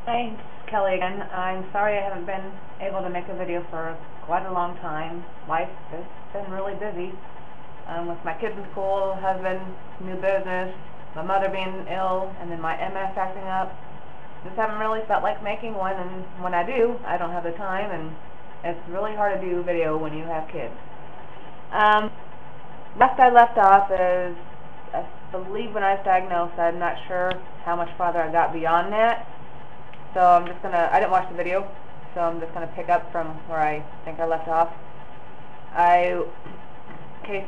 Hi, it's Kelly again. I'm sorry I haven't been able to make a video for quite a long time. Life has been really busy. With my kids in school, husband, new business, my mother being ill, and then my MS acting up. Just haven't really felt like making one, and when I do, I don't have the time, and it's really hard to do video when you have kids. Last I left off is, I believe when I was diagnosed, I'm not sure how much farther I got beyond that. So I didn't watch the video, so I'm just gonna pick up from where I think I left off. In case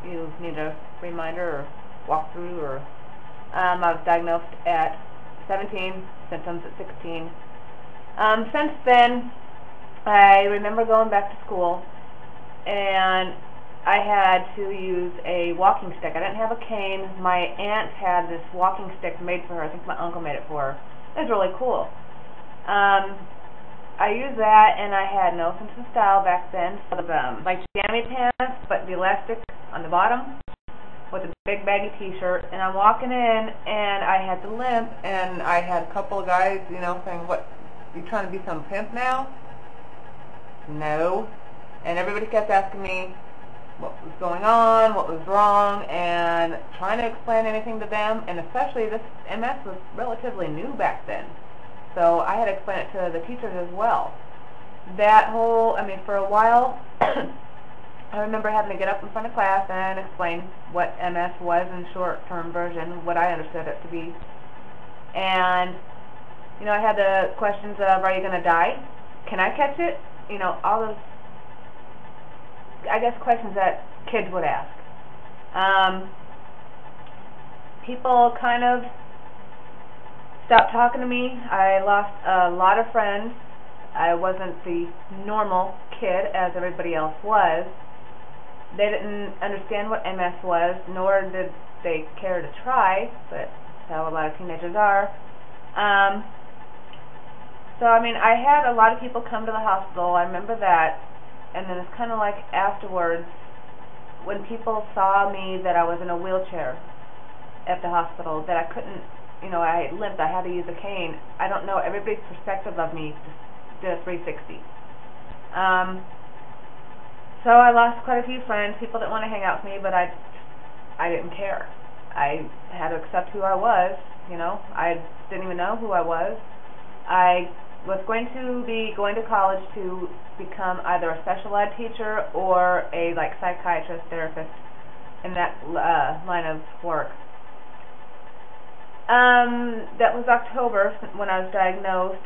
you need a reminder or walkthrough, or I was diagnosed at 17, symptoms at 16. Since then, I remember going back to school, and I had to use a walking stick. I didn't have a cane. My aunt had this walking stick made for her. I think my uncle made it for her. It was really cool. I used that, and I had no sense of style back then. So like jammy pants, but the elastic on the bottom, with a big baggy t-shirt. And I'm walking in, and I had the limp, and I had a couple of guys, saying, "What, you trying to be some pimp now?" No. And everybody kept asking me what was going on, what was wrong, and trying to explain anything to them, and especially this MS was relatively new back then. So I had to explain it to the teachers as well. For a while, I remember having to get up in front of class and explain what MS was in short-term version, what I understood it to be. And, I had the questions of, are you going to die? Can I catch it? All those, I guess, questions that kids would ask. People kind of stopped talking to me. I lost a lot of friends. I wasn't the normal kid as everybody else was. They didn't understand what MS was, nor did they care to try, but that's how a lot of teenagers are. I had a lot of people come to the hospital. I remember that. And then it's kind of like afterwards, when people saw me that I was in a wheelchair at the hospital, that I couldn't, I limped, I had to use a cane. I don't know, everybody's perspective of me just did a 360. So I lost quite a few friends. People didn't want to hang out with me, but I didn't care. I had to accept who I was, I didn't even know who I was. I was going to be going to college to become either a special ed teacher or a psychiatrist, therapist, in that line of work. That was October when I was diagnosed,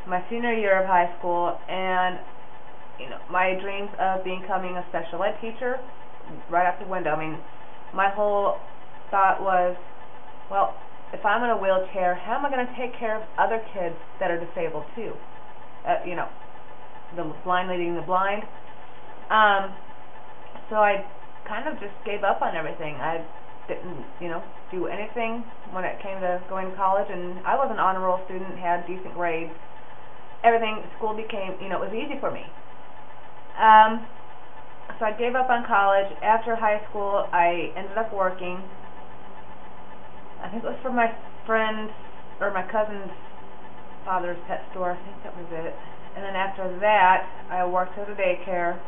my senior year of high school, and my dreams of becoming a special ed teacher right out the window. My whole thought was, well, if I'm in a wheelchair, how am I going to take care of other kids that are disabled too? The blind leading the blind. So I kind of just gave up on everything. I didn't, do anything when it came to going to college, and I was an honor roll student, had decent grades. Everything, school became, it was easy for me. So I gave up on college. After high school, I ended up working. I think it was for my friend's, or my cousin's father's pet store. I think that was it. And then after that, I worked at a daycare.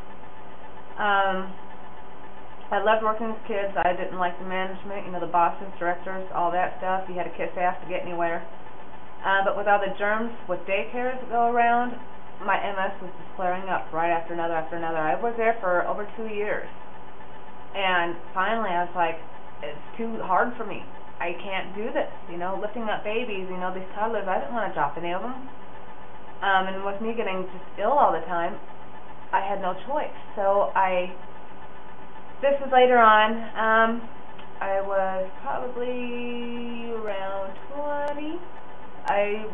I loved working with kids. I didn't like the management, the bosses, directors, all that stuff. You had to kiss ass to get anywhere. But with all the germs with daycares that go around, my MS was just flaring up right after another after another. I was there for over 2 years. And finally I was like, it's too hard for me. I can't do this, lifting up babies, these toddlers, I didn't want to drop any of them. And with me getting just ill all the time, I had no choice. So this was later on, I was probably around 20. I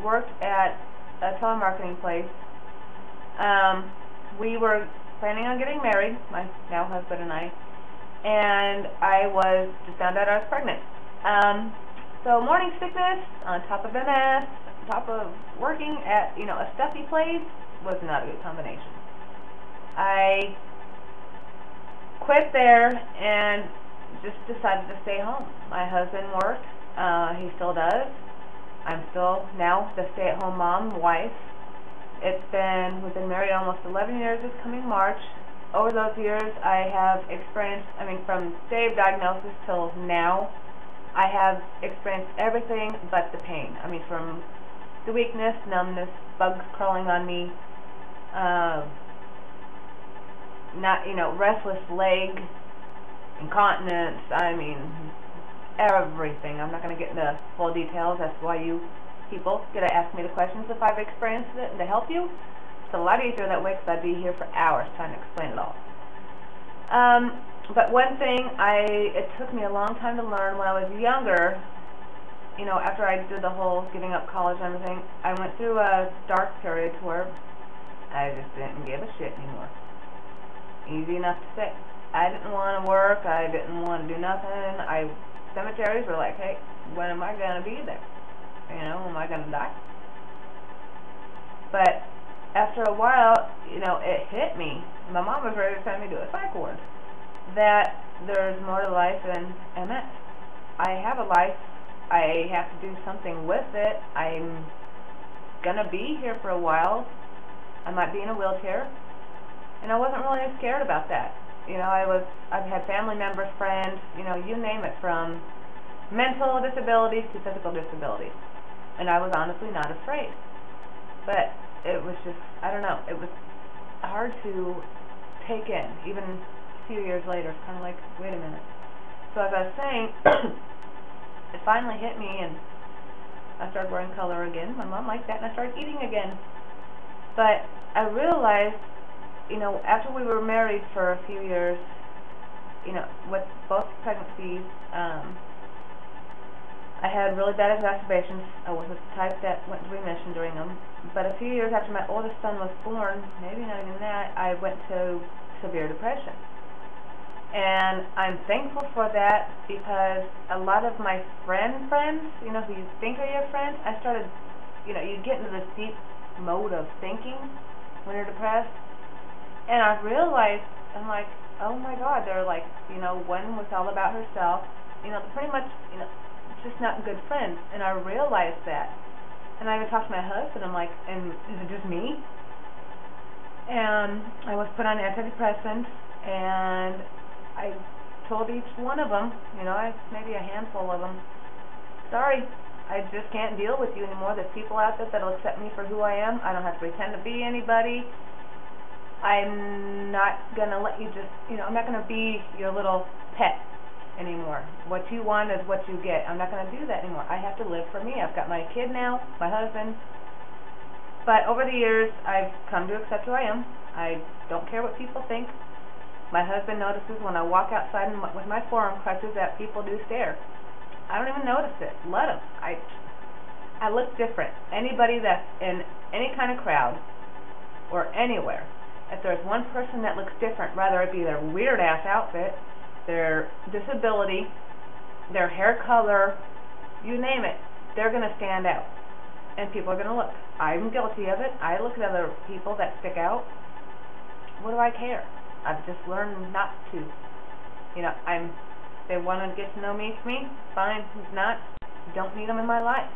worked at a telemarketing place. We were planning on getting married, my now husband and I was just found out I was pregnant. So morning sickness on top of MS, on top of working at, a stuffy place was not a good combination. I quit there and just decided to stay home. My husband worked, he still does. I'm still now the stay-at-home mom, wife. We've been married almost 11 years this coming March. Over those years, I have experienced, from day of diagnosis till now, I have experienced everything but the pain. From the weakness, numbness, bugs crawling on me, restless leg, incontinence, everything. I'm not going to get into full details. That's why you people get to ask me the questions if I've experienced it and to help you. It's a lot easier that way because I'd be here for hours trying to explain it all. But one thing it took me a long time to learn when I was younger, after I did the whole giving up college and everything, I went through a dark period where I just didn't give a shit anymore. Easy enough to say. I didn't want to work. I didn't want to do nothing. Cemeteries were like, hey, when am I going to be there? Am I going to die? But after a while, it hit me. My mom was ready to send me to a psych ward. That there's more to life than MS. I have a life. I have to do something with it. I'm going to be here for a while. I might be in a wheelchair. And I wasn't really scared about that. I've had family members, friends, you name it, from mental disabilities to physical disabilities. And I was honestly not afraid. But it was just, I don't know, it was hard to take in, even a few years later. It's kind of like, wait a minute. So as I was saying, it finally hit me, and I started wearing color again. My mom liked that, and I started eating again. But I realized, after we were married for a few years, with both pregnancies, I had really bad exacerbations. I wasn't the type that went into remission during them. But a few years after my oldest son was born, maybe not even that, I went to severe depression. And I'm thankful for that because a lot of my friends, who you think are your friends, I started, you get into this deep mode of thinking when you're depressed. And I realized, I'm like, oh my God, they're like, one was all about herself, pretty much, just not good friends. And I realized that. And I even talked to my husband, I'm like, and is it just me? And I was put on antidepressants, and I told each one of them, maybe a handful of them, sorry, I just can't deal with you anymore. There's people out there that'll accept me for who I am. I don't have to pretend to be anybody. I'm not going to let you just, I'm not going to be your little pet anymore. What you want is what you get. I'm not going to do that anymore. I have to live for me. I've got my kid now, my husband. But over the years, I've come to accept who I am. I don't care what people think. My husband notices when I walk outside with my forearm crutches that people do stare. I don't even notice it. Let them. I look different. Anybody that's in any kind of crowd or anywhere, if there's one person that looks different, whether it be their weird-ass outfit, their disability, their hair color, you name it, they're going to stand out. And people are going to look. I'm guilty of it. I look at other people that stick out. What do I care? I've just learned not to. They want to get to know me, fine. If not, don't need them in my life.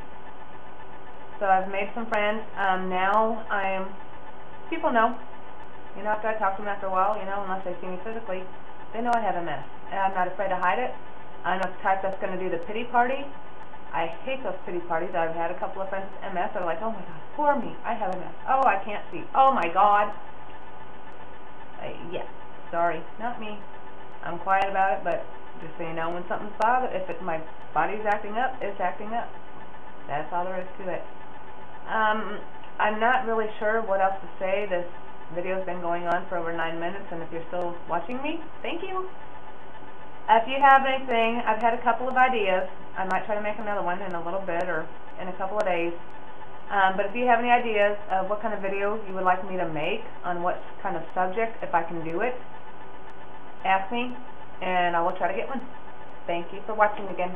So I've made some friends. Now people know. After I talk to them after a while, unless they see me physically, they know I have MS. And I'm not afraid to hide it. I'm not the type that's going to do the pity party. I hate those pity parties. I've had a couple of friends with MS that are like, oh my God, poor me, I have MS. Oh, I can't see. Oh my God. Yeah, sorry, not me. I'm quiet about it, but just so you know, when something's my body's acting up, it's acting up. That's all there is to it. I'm not really sure what else to say. This video's been going on for over 9 minutes, and if you're still watching me, thank you. If you have anything, I've had a couple of ideas. I might try to make another one in a little bit or in a couple of days. But if you have any ideas of what kind of video you would like me to make on what kind of subject, if I can do it, ask me, and I will try to get one. Thank you for watching again.